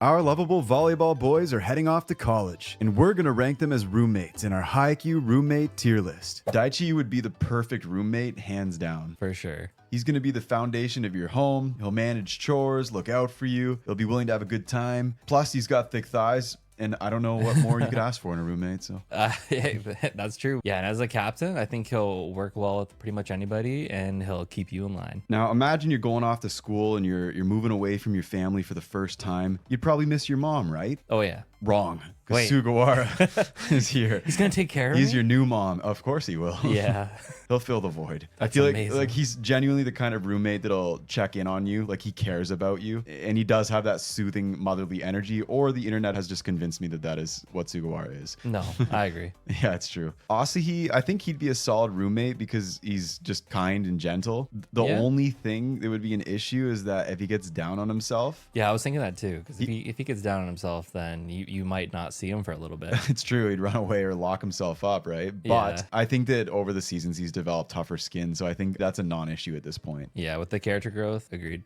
Our lovable volleyball boys are heading off to college, and we're gonna rank them as roommates in our Haikyuu roommate tier list. Daichi would be the perfect roommate, hands down. For sure. He's gonna be the foundation of your home. He'll manage chores, look out for you. He'll be willing to have a good time. Plus, he's got thick thighs. And I don't know what more you could ask for in a roommate. So that's true. Yeah, and as a captain, I think he'll work well with pretty much anybody, and he'll keep you in line. Now, imagine you're going off to school and you're moving away from your family for the first time. You'd probably miss your mom, right? Oh yeah. Wrong. Because Sugawara is here. He's gonna take care of me? He's your new mom. Of course he will. Yeah. He'll fill the void. That's I feel amazing. like he's genuinely the kind of roommate that'll check in on you. Like he cares about you. And he does have that soothing motherly energy, or the internet has just convinced me that that is what Sugawara is. No, I agree. Yeah, it's true. Asahi, I think he'd be a solid roommate because he's just kind and gentle. The only thing that would be an issue is that if he gets down on himself. Yeah, I was thinking that too. Because if he gets down on himself, then you might not see him for a little bit. It's true. He'd run away or lock himself up, right? But I think that over the seasons, he's developed tougher skin. So I think that's a non-issue at this point. Yeah, with the character growth, agreed.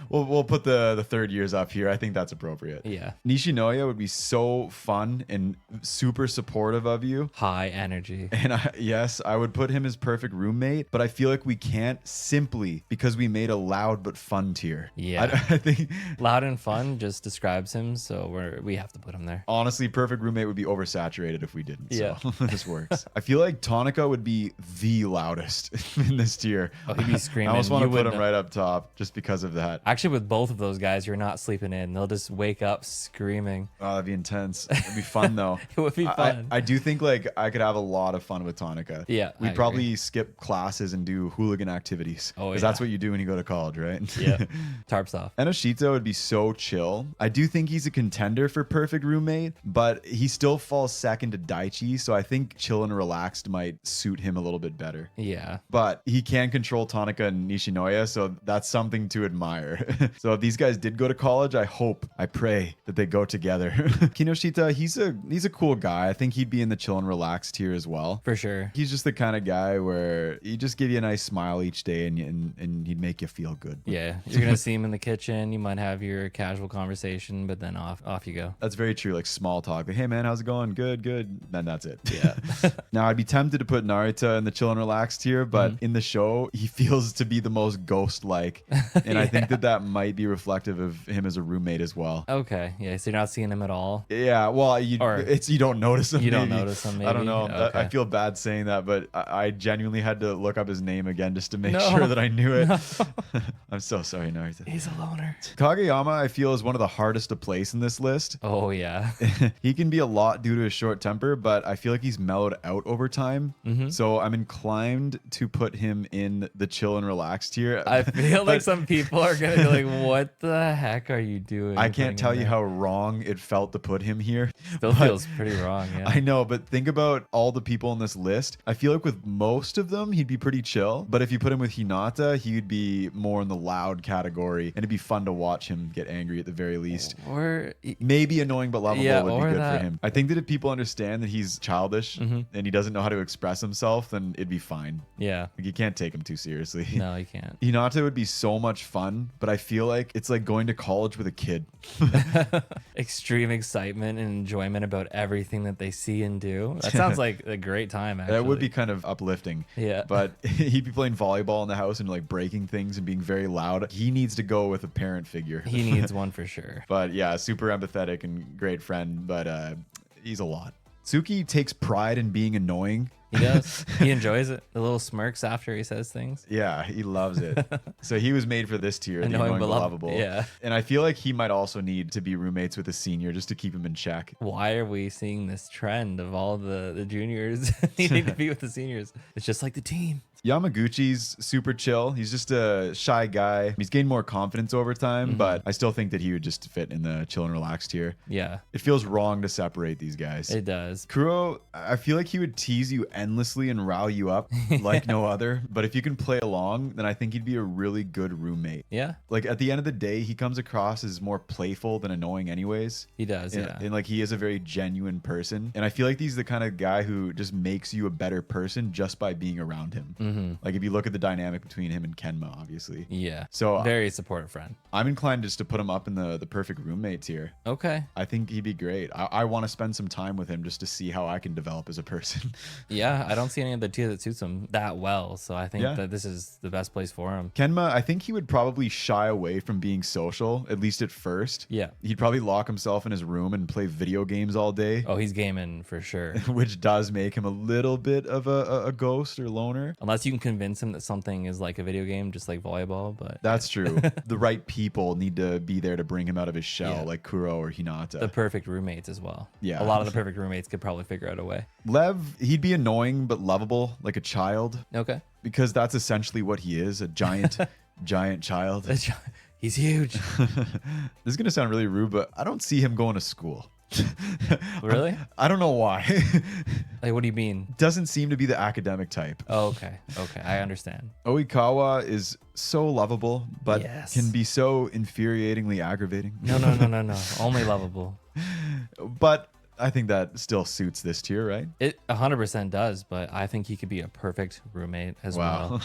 We'll put the third years up here. I think that's appropriate. Yeah. Nishinoya would be so fun and super supportive of you. High energy. And yes, I would put him as perfect roommate, but I feel like we can't simply because we made a loud but fun tier. Yeah. I think loud and fun just describes him, so we have to put him there. Honestly, perfect roommate would be oversaturated if we didn't. Yeah. So this works. I feel like Tanaka would be the loudest in this tier. Oh, he'd be screaming. I almost want to put him right up top just because of that. Actually, with both of those guys, you're not sleeping in. They'll just wake up screaming. Oh, that'd be intense. It'd be fun though. It would be fun. I do think like I could have a lot of fun with Tanaka. Yeah. We'd probably skip classes and do hooligan activities. Oh, yeah. Because that's what you do when you go to college, right? Yeah. Tarps off. Ennoshita would be so chill. I do think he's a contender for perfect roommate, but he still falls second to Daichi, so I think chill and relaxed might suit him a little bit better. Yeah. But he can control Tanaka and Nishinoya, so that's something to admire. So if these guys did go to college, I pray that they go together. Kinoshita, he's a cool guy. I think he'd be in the chill and relaxed tier as well. For sure. He's just the kind of guy where he just give you a nice smile each day and he'd make you feel good. Yeah. You're going to see him in the kitchen. You might have your casual conversation, but then off you go. That's very true. Like small talk. Like, hey man, how's it going? Good. Then that's it. Yeah. Now I'd be tempted to put Narita in the chill and relaxed tier, but in the show, he feels to be the most ghost-like. And I think that might be reflective of him as a roommate as well. Okay. Yeah. So you're not seeing him at all? Yeah. Well, you don't notice him. You don't notice him, maybe? I don't know. Okay. I feel bad saying that, but I genuinely had to look up his name again just to make sure that I knew it. No. I'm so sorry, Narita. He's a loner. Kageyama, I feel, is one of the hardest to place in this list. Oh, yeah. He can be a lot due to his short temper, but I feel like he's mellowed out over time. So I'm inclined to put him in the chill and relaxed tier. I feel like some people are going to be like, what the heck are you doing? I can't tell you how wrong it felt to put him here. Still feels pretty wrong, yeah. I know, but think about all the people in this list. I feel like with most of them, he'd be pretty chill. But if you put him with Hinata, he would be more in the loud category. And it'd be fun to watch him get angry at the very least. Or maybe annoying but lovable would be good that. for him. I think that if people understand that he's childish and he doesn't know how to express himself, then it'd be fine. Yeah. Like, you can't take him too seriously. No, you can't. Hinata would be so much fun, but I feel like it's like going to college with a kid. Extreme excitement and enjoyment about everything that they see and do. That sounds like a great time, actually. That would be kind of uplifting. Yeah. But he'd be playing volleyball in the house and like breaking things and being very loud. He needs to go with a parent figure. He needs one for sure. But yeah, super empathetic and great friend, but he's a lot. Tsuki takes pride in being annoying. He does. He enjoys it. The little smirks after he says things. Yeah, he loves it. So he was made for this tier, the annoying but lovable. Yeah. And I feel like he might also need to be roommates with a senior just to keep him in check. Why are we seeing this trend of all the juniors needing to be with the seniors? It's just like the team. Yamaguchi's super chill. He's just a shy guy. He's gained more confidence over time, but I still think that he would just fit in the chill and relaxed tier. Yeah. It feels wrong to separate these guys. It does. Kuroo, I feel like he would tease you endlessly and rile you up like no other. But if you can play along, then I think he'd be a really good roommate. Yeah. Like at the end of the day, he comes across as more playful than annoying anyways. He does, and, yeah. And like he is a very genuine person. And I feel like he's the kind of guy who just makes you a better person just by being around him. Like if you look at the dynamic between him and Kenma, obviously. Yeah. So very supportive friend. I'm inclined just to put him up in the perfect roommate tier. Okay. I think he'd be great. I want to spend some time with him just to see how I can develop as a person. Yeah, I don't see any other tier that suits him that well. So I think that this is the best place for him. Kenma, I think he would probably shy away from being social, at least at first. Yeah. He'd probably lock himself in his room and play video games all day. Oh, he's gaming for sure. Which does make him a little bit of a ghost or loner. Unless you can convince him that something is like a video game, just like volleyball. But that's true. The right people need to be there to bring him out of his shell, like Kuroo or Hinata. The perfect roommates as well. Yeah. A lot of the perfect roommates could probably figure out a way. Lev, he'd be annoying but lovable, like a child. Okay. Because that's essentially what he is, a giant, giant child. He's huge. This is going to sound really rude, but I don't see him going to school. Really? I don't know why. Like, what do you mean? Doesn't seem to be the academic type. Oh, okay. Okay. I understand. Oikawa is so lovable, but can be so infuriatingly aggravating. No. Only lovable. But I think that still suits this tier, right? It 100% does, but I think he could be a perfect roommate as well.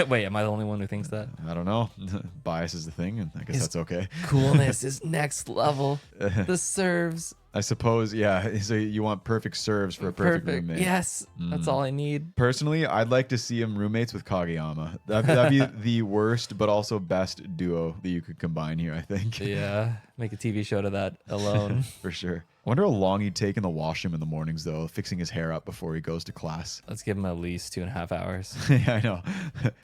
Wait, am I the only one who thinks that? I don't know. Bias is the thing, and I guess that's okay. Coolness is next level. The serves. I suppose, yeah. So you want perfect serves for a perfect roommate. Yes, that's all I need. Personally, I'd like to see him roommates with Kageyama. That'd be the worst, but also best duo that you could combine here, I think. Yeah, make a TV show to that alone. For sure. I wonder how long he'd take in the washroom in the mornings, though, fixing his hair up before he goes to class. Let's give him at least 2.5 hours. Yeah, I know.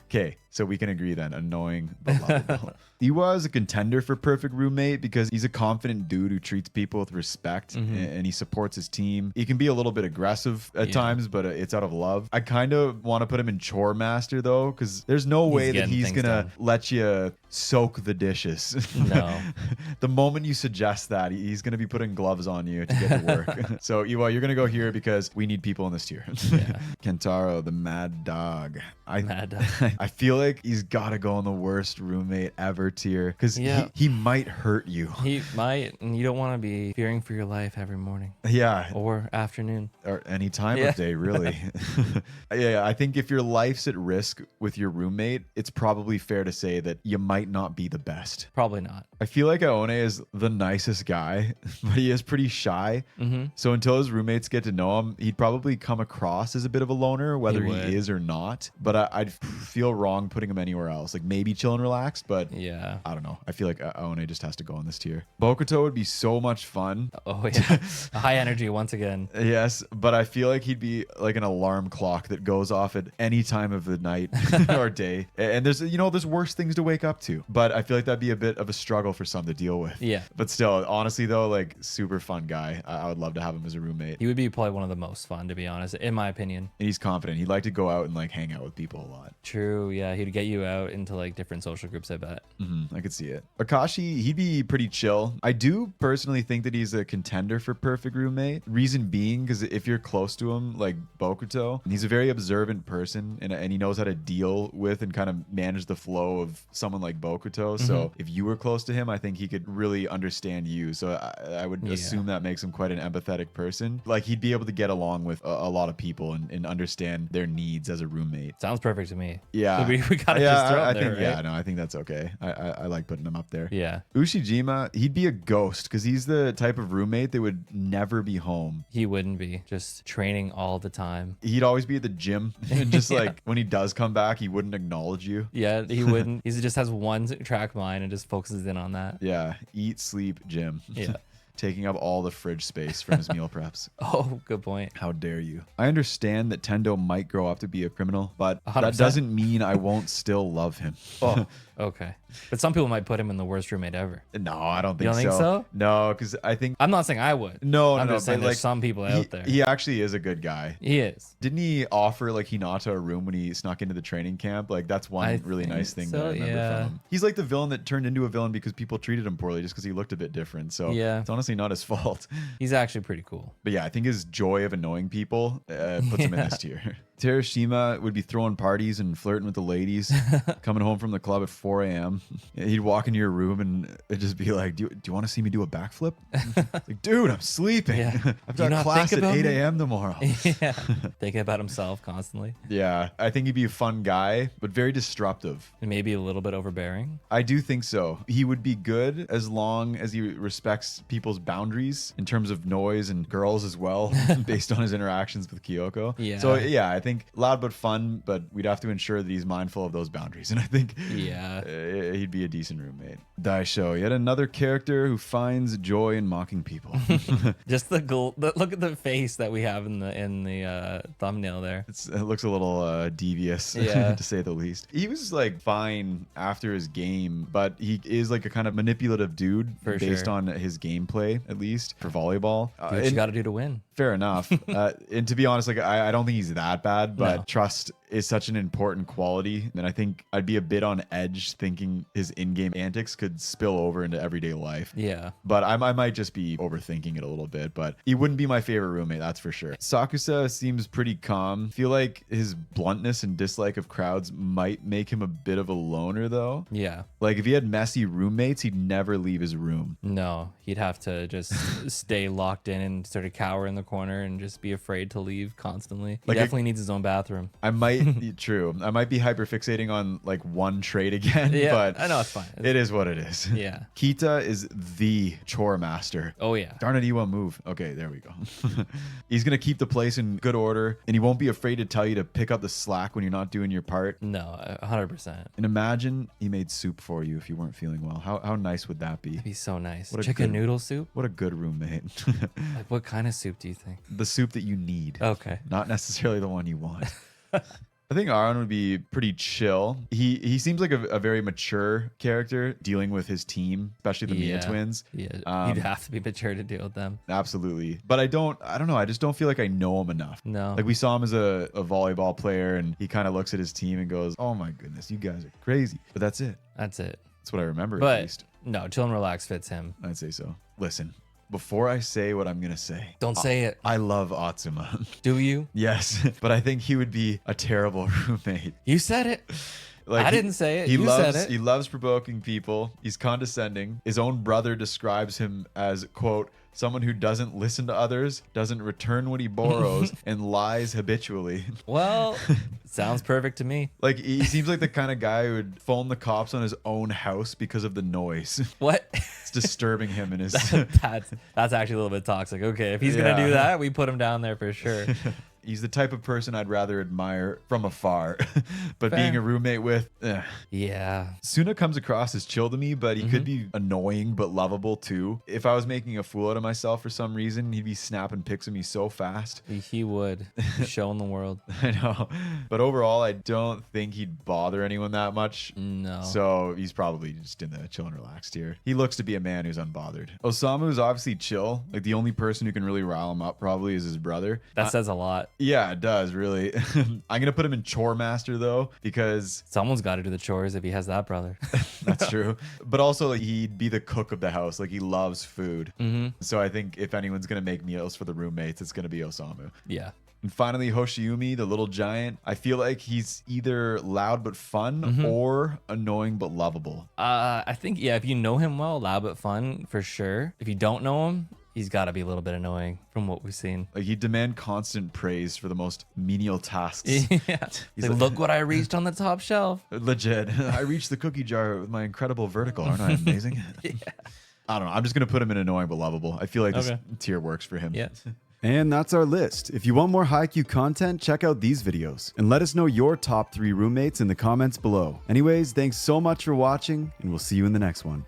Okay, so we can agree then. Annoying, but lovable. Iwa is a contender for perfect roommate because he's a confident dude who treats people with respect and he supports his team. He can be a little bit aggressive at times, but it's out of love. I kind of want to put him in chore master, though, because there's no way that he's going to let you soak the dishes. No. The moment you suggest that, he's going to be putting gloves on you to get to work. So Iwa, you're going to go here because we need people in this tier. Yeah. Kentaro, the mad dog. Mad dog. I feel like he's got to go on the worst roommate ever tier because he might hurt you. He might, and you don't want to be fearing for your life every morning. Yeah. Or afternoon. Or any time of day, really. Yeah, I think if your life's at risk with your roommate, it's probably fair to say that you might not be the best. Probably not. I feel like Aone is the nicest guy, but he is pretty shy. So until his roommates get to know him, he'd probably come across as a bit of a loner, whether he is or not. But I'd feel wrong putting him anywhere else. Like maybe chill and relaxed, but yeah, I don't know. I feel like Aone just has to go on this tier. Bokuto would be so much fun. Oh yeah, high energy once again. Yes, but I feel like he'd be like an alarm clock that goes off at any time of the night or day. And there's worse things to wake up to. But I feel like that'd be a bit of a struggle for some to deal with. Yeah. But still, honestly though, like super fun guy. I would love to have him as a roommate. He would be probably one of the most fun, to be honest, in my opinion. And he's confident. He'd like to go out and like hang out with people a lot. True. Yeah, he'd get you out into like different social groups, I bet. I could see it. Akashi, he'd be pretty chill. I do personally think that he's a contender for perfect roommate. Reason being, because if you're close to him, like Bokuto, he's a very observant person and he knows how to deal with and kind of manage the flow of someone like Bokuto. So if you were close to him, I think he could really understand you. So I would assume that makes him quite an empathetic person. Like he'd be able to get along with a lot of people and understand their needs as a roommate. Sounds perfect to me. Yeah. We gotta just throw him there, right? Yeah, no, I think that's okay. I like putting him up there. Yeah. Ushijima, he'd be a ghost because he's the type of roommate that would never be home. He wouldn't be. Just training all the time. He'd always be at the gym. And just like when he does come back, he wouldn't acknowledge you. Yeah, he wouldn't. He just has one track mind and just focuses in on that. Yeah. Eat, sleep, gym. Yeah. Taking up all the fridge space from his meal preps. Oh, good point. How dare you? I understand that Tendo might grow up to be a criminal, but 100%. that doesn't mean I won't still love him. Oh, okay. But some people might put him in the worst roommate ever. No, I don't think so. You don't think so? No, because I think... I'm not saying I would. No, I'm just saying there's some people out there. He actually is a good guy. He is. Didn't he offer like Hinata a room when he snuck into the training camp? Like that's one really nice thing that I remember from him. He's like the villain that turned into a villain because people treated him poorly just because he looked a bit different. So it's honestly not his fault. He's actually pretty cool. But yeah, I think his joy of annoying people puts him in this tier. Terushima would be throwing parties and flirting with the ladies, coming home from the club at 4 a.m. He'd walk into your room and it'd just be like, do you want to see me do a backflip? Like, dude, I'm sleeping. Yeah. I've got class at 8 a.m. tomorrow. Yeah. Thinking about himself constantly. Yeah, I think he'd be a fun guy, but very disruptive. And maybe a little bit overbearing. I do think so. He would be good as long as he respects people's boundaries in terms of noise and girls as well, based on his interactions with Kyoko. Yeah. So yeah, I think loud but fun, but we'd have to ensure that he's mindful of those boundaries. And I think he'd be a decent roommate. Daisho, yet another character who finds joy in mocking people. Just look at the face that we have in the thumbnail there. It looks a little devious, Yeah. to say the least. He was like fine after his game, but he is like a kind of manipulative dude based on his gameplay, at least for volleyball. Do what you got to do to win. Fair enough. And to be honest, like I don't think he's that bad, but No. trust is such an important quality. And I think I'd be a bit on edge thinking his in-game antics could spill over into everyday life. Yeah. But I might just be overthinking it a little bit, but he wouldn't be my favorite roommate, that's for sure. Sakusa seems pretty calm. Feel like his bluntness and dislike of crowds might make him a bit of a loner, though. Yeah. Like, if he had messy roommates, he'd never leave his room. No, he'd have to just stay locked in and sort of cower in the corner and just be afraid to leave constantly. He Like definitely needs his own bathroom. I might, true. I might be hyperfixating on like one trait again, Yeah, but I know it's fine. it is what it is. Yeah. Kita is the chore master. Oh yeah. Darn it, he won't move. Okay, there we go. He's going to keep the place in good order, and he won't be afraid to tell you to pick up the slack when you're not doing your part. No, 100%. And imagine he made soup for you if you weren't feeling well. How nice would that be? It'd be so nice. What a Chicken good- noodle soup? What a good roommate. Like what kind of soup do you think? The soup that you need. Okay. Not necessarily the one you want. I think Aran would be pretty chill. He seems like a very mature character dealing with his team, especially the Miya twins. Yeah, you'd have to be mature to deal with them. Absolutely. But I don't know. I just don't feel like I know him enough. No. Like we saw him as a volleyball player and he kind of looks at his team and goes, oh my goodness, you guys are crazy. But that's it. That's it. That's what I remember at But least. no, chill and relax fits him. I'd say so. Listen, before I say what I'm going to say. Don't say it. I love Atsuma. Do you? Yes, but I think he would be a terrible roommate. You said it. Like I didn't say it. He You loves said it. he loves provoking people. He's condescending. His own brother describes him as, quote, someone who doesn't listen to others, doesn't return what he borrows, and lies habitually. Well, sounds perfect to me. Like he seems like the kind of guy who would phone the cops on his own house because of the noise. What? It's disturbing him in his That's actually a little bit toxic. Okay, if he's gonna do that, we put him down there for sure. He's the type of person I'd rather admire from afar, but Fair. being a roommate with, Yeah. Suna comes across as chill to me, but he could be annoying but lovable too. If I was making a fool out of myself for some reason, he'd be snapping pics of me so fast. He would. He's showing the world. I know. But overall, I don't think he'd bother anyone that much. No. So he's probably just in the chill and relaxed tier. He looks to be a man who's unbothered. Osamu is obviously chill. Like the only person who can really rile him up probably is his brother. That says a lot. Yeah, it does, really. I'm going to put him in chore master, though, because Someone's got to do the chores if he has that brother. that's true. But also, like, he'd be the cook of the house. Like, he loves food. So I think if anyone's going to make meals for the roommates, it's going to be Osamu. Yeah. And finally, Hoshiumi, the little giant. I feel like he's either loud but fun or annoying but lovable. I think, yeah, if you know him well, loud but fun, for sure. If you don't know him, he's got to be a little bit annoying from what we've seen. Like, he'd demand constant praise for the most menial tasks. Yeah. He's like, look what I reached on the top shelf. Legit. I reached the cookie jar with my incredible vertical. Aren't I amazing? Yeah. I don't know. I'm just going to put him in annoying but lovable. I feel like this Okay. tier works for him. Yeah. And that's our list. If you want more Haikyuu content, check out these videos. And let us know your top 3 roommates in the comments below. Anyways, thanks so much for watching, and we'll see you in the next one.